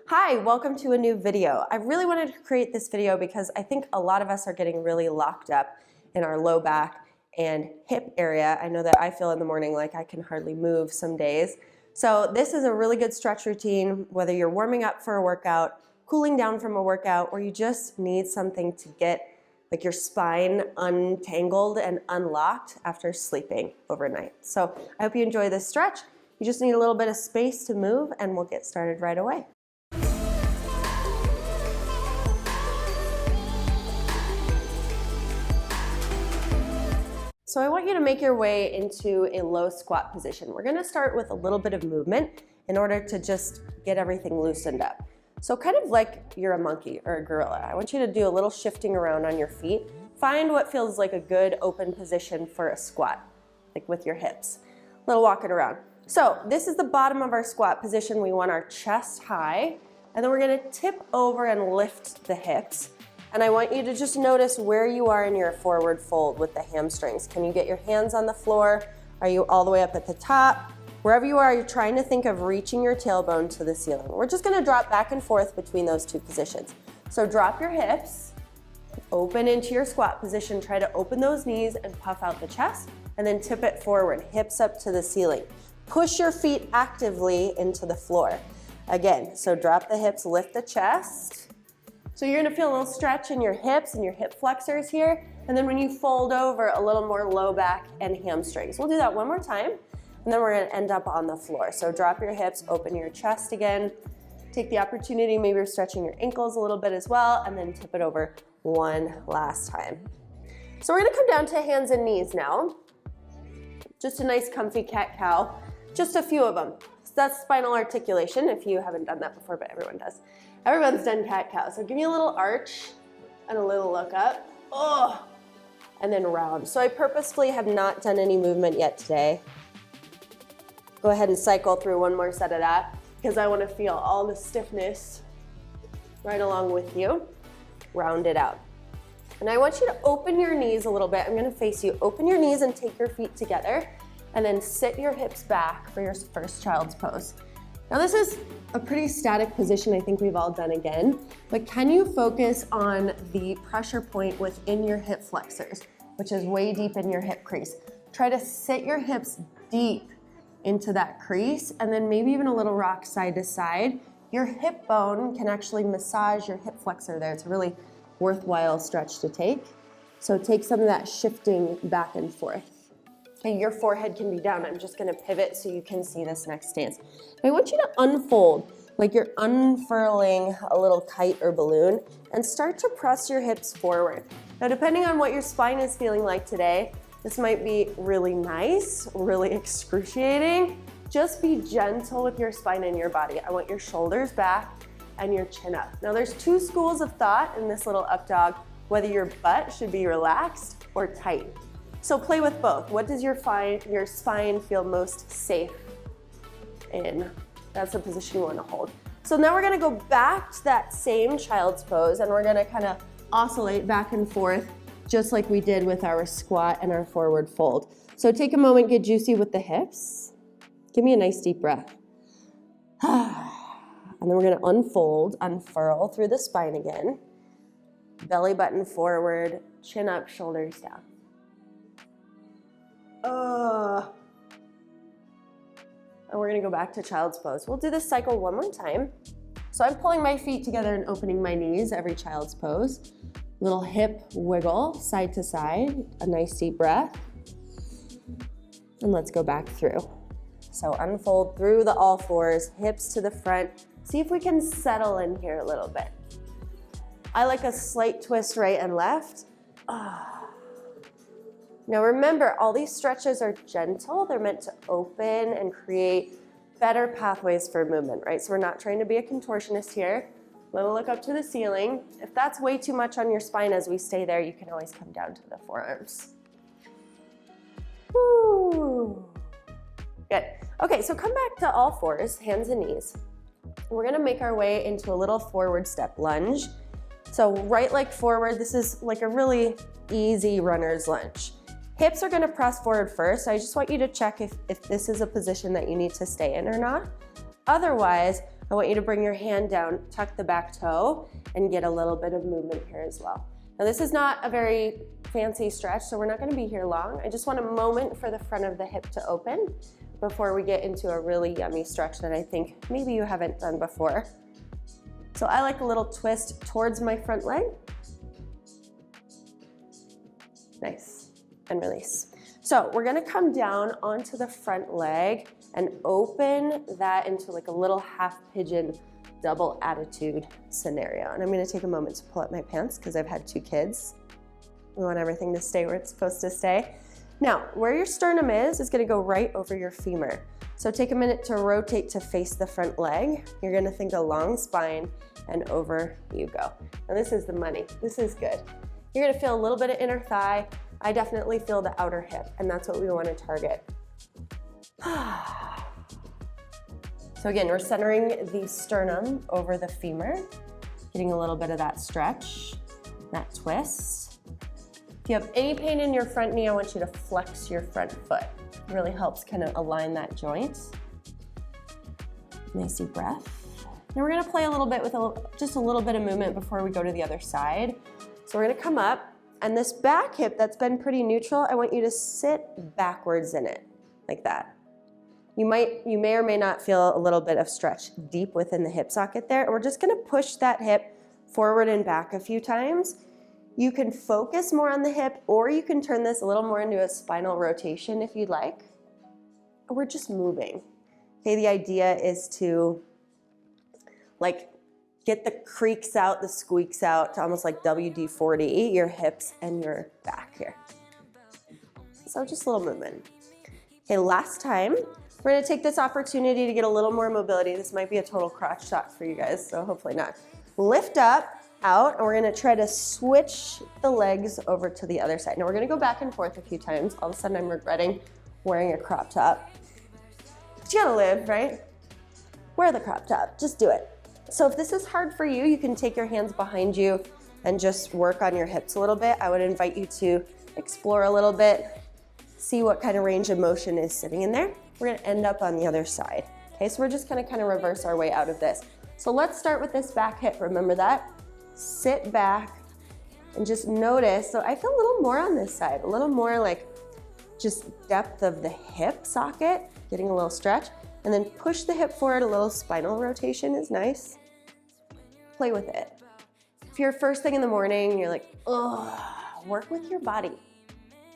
Hi, welcome to a new video. I really wanted to create this video because I think a lot of us are getting really locked up in our low back and hip area. I know that I feel in the morning like I can hardly move some days. So this is a really good stretch routine, whether you're warming up for a workout, cooling down from a workout, or you just need something to get like your spine untangled and unlocked after sleeping overnight. So I hope you enjoy this stretch. You just need a little bit of space to move and we'll get started right away. So I want you to make your way into a low squat position. We're gonna start with a little bit of movement in order to just get everything loosened up. So kind of like you're a monkey or a gorilla. I want you to do a little shifting around on your feet. Find what feels like a good open position for a squat, like with your hips. A little walking around. So this is the bottom of our squat position. We want our chest high, and then we're gonna tip over and lift the hips. And I want you to just notice where you are in your forward fold with the hamstrings. Can you get your hands on the floor? Are you all the way up at the top? Wherever you are, you're trying to think of reaching your tailbone to the ceiling. We're just gonna drop back and forth between those two positions. So drop your hips, open into your squat position, try to open those knees and puff out the chest, and then tip it forward, hips up to the ceiling. Push your feet actively into the floor. Again, so drop the hips, lift the chest. So you're gonna feel a little stretch in your hips and your hip flexors here, and then when you fold over, a little more low back and hamstrings. We'll do that one more time, and then we're gonna end up on the floor. So drop your hips, open your chest again. Take the opportunity, maybe you're stretching your ankles a little bit as well, and then tip it over one last time. So we're gonna come down to hands and knees now. Just a nice comfy cat-cow, just a few of them. So that's spinal articulation, if you haven't done that before, but everyone does. Everyone's done cat-cow, so give me a little arch and a little look up. Oh, and then round. So I purposefully have not done any movement yet today. Go ahead and cycle through one more set of that because I want to feel all the stiffness right along with you. Round it out. And I want you to open your knees a little bit. I'm going to face you. Open your knees and take your feet together and then sit your hips back for your first child's pose. Now this is a pretty static position I think we've all done again, but can you focus on the pressure point within your hip flexors, which is way deep in your hip crease. Try to sit your hips deep into that crease and then maybe even a little rock side to side. Your hip bone can actually massage your hip flexor there. It's a really worthwhile stretch to take. So take some of that shifting back and forth. Okay, your forehead can be down. I'm just gonna pivot so you can see this next stance. I want you to unfold like you're unfurling a little kite or balloon and start to press your hips forward. Now, depending on what your spine is feeling like today, this might be really nice, really excruciating. Just be gentle with your spine and your body. I want your shoulders back and your chin up. Now, there's two schools of thought in this little up dog, whether your butt should be relaxed or tight. So play with both. What does your spine feel most safe in? That's the position you want to hold. So now we're going to go back to that same child's pose and we're going to kind of oscillate back and forth just like we did with our squat and our forward fold. So take a moment, get juicy with the hips. Give me a nice deep breath. And then we're going to unfold, unfurl through the spine again. Belly button forward, chin up, shoulders down. And we're gonna go back to child's pose. We'll do this cycle one more time. So I'm pulling my feet together and opening my knees every child's pose. Little hip wiggle, side to side, a nice deep breath. And let's go back through. So unfold through the all fours, hips to the front. See if we can settle in here a little bit. I like a slight twist right and left. Now remember, all these stretches are gentle. They're meant to open and create better pathways for movement, right? So we're not trying to be a contortionist here. Little look up to the ceiling. If that's way too much on your spine as we stay there, you can always come down to the forearms. Woo. Good. Okay, so come back to all fours, hands and knees. We're gonna make our way into a little forward step lunge. So right leg forward, this is like a really easy runner's lunge. Hips are gonna press forward first. I just want you to check if this is a position that you need to stay in or not. Otherwise, I want you to bring your hand down, tuck the back toe, and get a little bit of movement here as well. Now this is not a very fancy stretch, so we're not gonna be here long. I just want a moment for the front of the hip to open before we get into a really yummy stretch that I think maybe you haven't done before. So I like a little twist towards my front leg. Nice, and release. So we're gonna come down onto the front leg and open that into like a little half pigeon double attitude scenario. And I'm gonna take a moment to pull up my pants because I've had 2 kids. We want everything to stay where it's supposed to stay. Now, where your sternum is gonna go right over your femur. So take a minute to rotate to face the front leg. You're gonna think a long spine and over you go. Now this is the money, this is good. You're gonna feel a little bit of inner thigh. I definitely feel the outer hip, and that's what we wanna target. So again, we're centering the sternum over the femur, getting a little bit of that stretch, that twist. If you have any pain in your front knee, I want you to flex your front foot. It really helps kind of align that joint. Nice deep breath. Now we're gonna play a little bit with just a little bit of movement before we go to the other side. So we're gonna come up, and this back hip that's been pretty neutral, I want you to sit backwards in it, like that. You may or may not feel a little bit of stretch deep within the hip socket there. We're just gonna push that hip forward and back a few times. You can focus more on the hip, or you can turn this a little more into a spinal rotation if you'd like. We're just moving. Okay, the idea is to like get the creaks out, the squeaks out, to almost like WD-40, your hips and your back here. So just a little movement. Okay, last time, we're gonna take this opportunity to get a little more mobility. This might be a total crotch shot for you guys, so hopefully not. Lift up, out, and we're gonna try to switch the legs over to the other side. Now we're gonna go back and forth a few times. All of a sudden I'm regretting wearing a crop top. But you gotta live, right? Wear the crop top, just do it. So if this is hard for you, you can take your hands behind you and just work on your hips a little bit. I would invite you to explore a little bit, see what kind of range of motion is sitting in there. We're gonna end up on the other side. Okay, so we're just gonna kind of reverse our way out of this. So let's start with this back hip, remember that? Sit back and just notice. So I feel a little more on this side, a little more like just depth of the hip socket, getting a little stretch, and then push the hip forward. A little spinal rotation is nice. Play with it. If you're first thing in the morning, you're like, oh, work with your body.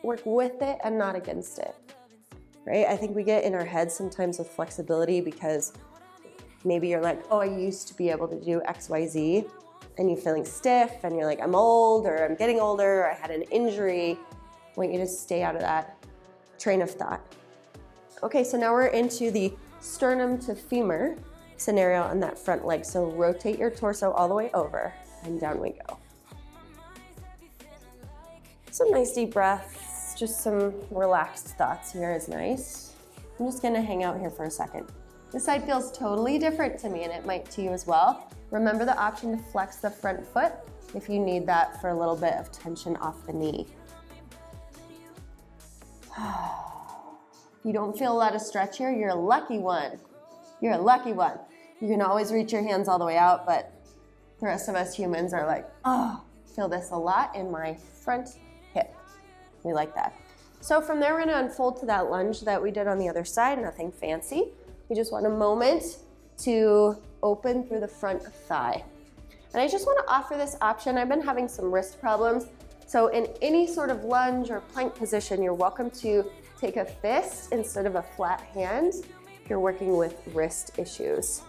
Work with it and not against it, right? I think we get in our heads sometimes with flexibility because maybe you're like, oh, I used to be able to do X, Y, Z, and you're feeling stiff and you're like, I'm old, or I'm getting older, or I had an injury. I want you to stay out of that train of thought. Okay, so now we're into the sternum to femur scenario on that front leg. So rotate your torso all the way over and down we go. Some nice deep breaths, just some relaxed thoughts here is nice. I'm just gonna hang out here for a second. This side feels totally different to me, and it might to you as well. Remember the option to flex the front foot if you need that for a little bit of tension off the knee. You don't feel a lot of stretch here, you're a lucky one. You're a lucky one. You can always reach your hands all the way out, but the rest of us humans are like, oh, feel this a lot in my front hip. We like that. So from there, we're gonna unfold to that lunge that we did on the other side, nothing fancy. We just want a moment to open through the front thigh. And I just wanna offer this option. I've been having some wrist problems. So in any sort of lunge or plank position, you're welcome to take a fist instead of a flat hand if you're working with wrist issues.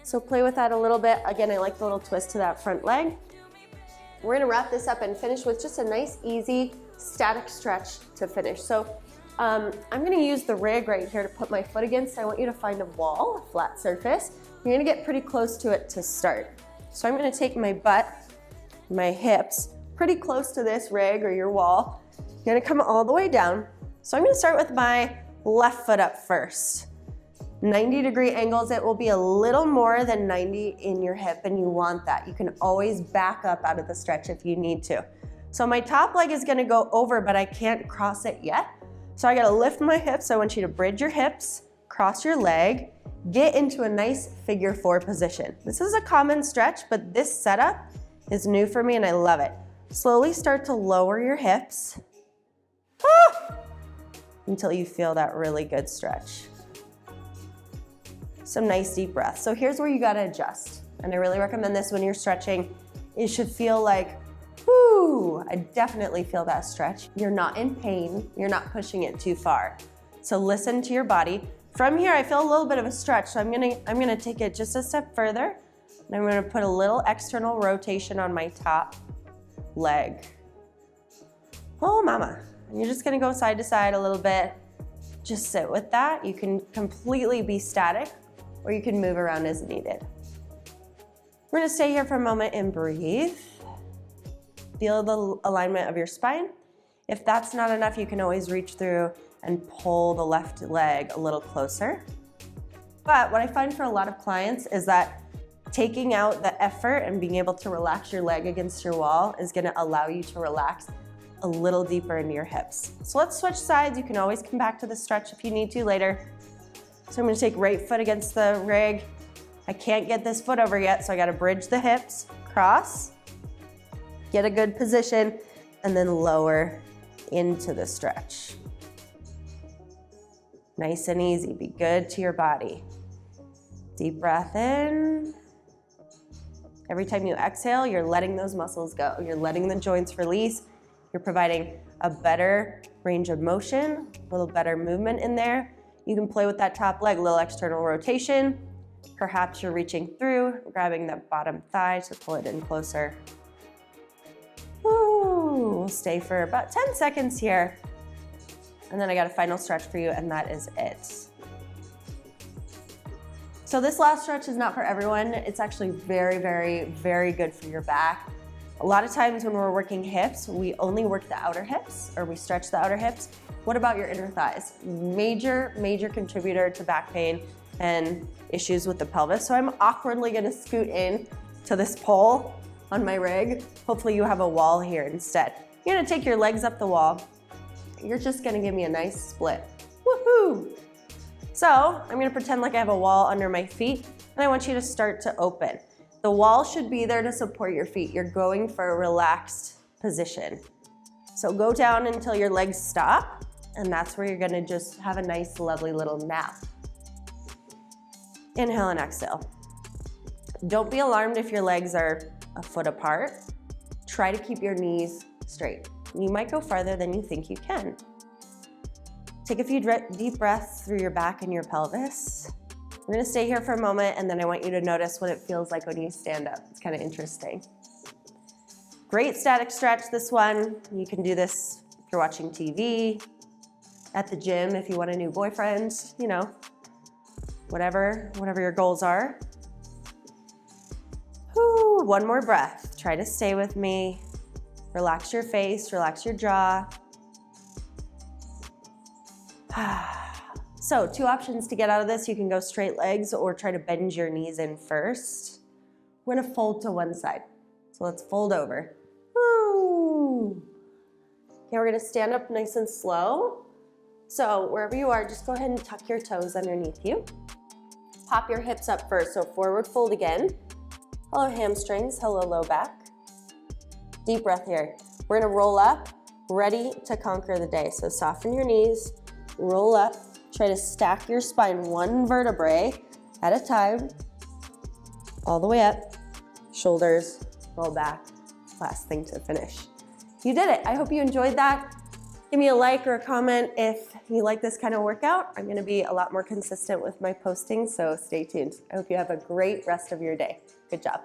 So play with that a little bit. Again, I like the little twist to that front leg. We're gonna wrap this up and finish with just a nice, easy, static stretch to finish. So I'm gonna use the rig right here to put my foot against. I want you to find a wall, a flat surface. You're gonna get pretty close to it to start. So I'm gonna take my butt, my hips, pretty close to this rig or your wall. You're gonna come all the way down. So I'm gonna start with my left foot up first. 90-degree angles, it will be a little more than 90 in your hip, and you want that. You can always back up out of the stretch if you need to. So my top leg is gonna go over, but I can't cross it yet. So I gotta lift my hips. I want you to bridge your hips, cross your leg, get into a nice figure 4 position. This is a common stretch, but this setup is new for me and I love it. Slowly start to lower your hips until you feel that really good stretch. Some nice deep breaths. So here's where you gotta adjust. And I really recommend this when you're stretching. It should feel like, whoo, I definitely feel that stretch. You're not in pain, you're not pushing it too far. So listen to your body. From here, I feel a little bit of a stretch, so I'm gonna take it just a step further, and I'm gonna put a little external rotation on my top leg. Oh, mama. And you're just gonna go side to side a little bit. Just sit with that. You can completely be static, or you can move around as needed. We're gonna stay here for a moment and breathe. Feel the alignment of your spine. If that's not enough, you can always reach through and pull the left leg a little closer. But what I find for a lot of clients is that taking out the effort and being able to relax your leg against your wall is gonna allow you to relax a little deeper into your hips. So let's switch sides. You can always come back to the stretch if you need to later. So I'm gonna take right foot against the rig. I can't get this foot over yet, so I gotta bridge the hips, cross, get a good position, and then lower into the stretch. Nice and easy, be good to your body. Deep breath in. Every time you exhale, you're letting those muscles go. You're letting the joints release. You're providing a better range of motion, a little better movement in there. You can play with that top leg, a little external rotation. Perhaps you're reaching through, grabbing that bottom thigh to pull it in closer. Woo. We'll stay for about 10 seconds here. And then I got a final stretch for you, and that is it. So this last stretch is not for everyone. It's actually very, very, very good for your back. A lot of times when we're working hips, we only work the outer hips, or we stretch the outer hips. What about your inner thighs? Major, major contributor to back pain and issues with the pelvis. So I'm awkwardly gonna scoot in to this pole on my rig. Hopefully you have a wall here instead. You're gonna take your legs up the wall. You're just gonna give me a nice split. Woohoo! So I'm gonna pretend like I have a wall under my feet, and I want you to start to open. The wall should be there to support your feet. You're going for a relaxed position. So go down until your legs stop, and that's where you're gonna just have a nice, lovely little nap. Inhale and exhale. Don't be alarmed if your legs are a foot apart. Try to keep your knees straight. You might go farther than you think you can. Take a few deep breaths through your back and your pelvis. We're gonna stay here for a moment, and then I want you to notice what it feels like when you stand up. It's kind of interesting. Great static stretch, this one. You can do this if you're watching TV, at the gym if you want a new boyfriend, you know, whatever your goals are. Whew, one more breath. Try to stay with me. Relax your face, relax your jaw. So 2 options to get out of this. You can go straight legs or try to bend your knees in first. We're gonna fold to one side. So let's fold over. Woo. Okay, we're gonna stand up nice and slow. So wherever you are, just go ahead and tuck your toes underneath you. Pop your hips up first, so forward fold again. Hello hamstrings, hello low back. Deep breath here. We're gonna roll up, ready to conquer the day. So soften your knees, roll up, try to stack your spine 1 vertebrae at a time, all the way up, shoulders, roll back, last thing to finish. You did it. I hope you enjoyed that. Give me a like or a comment if you like this kind of workout. I'm gonna be a lot more consistent with my posting, so stay tuned. I hope you have a great rest of your day. Good job.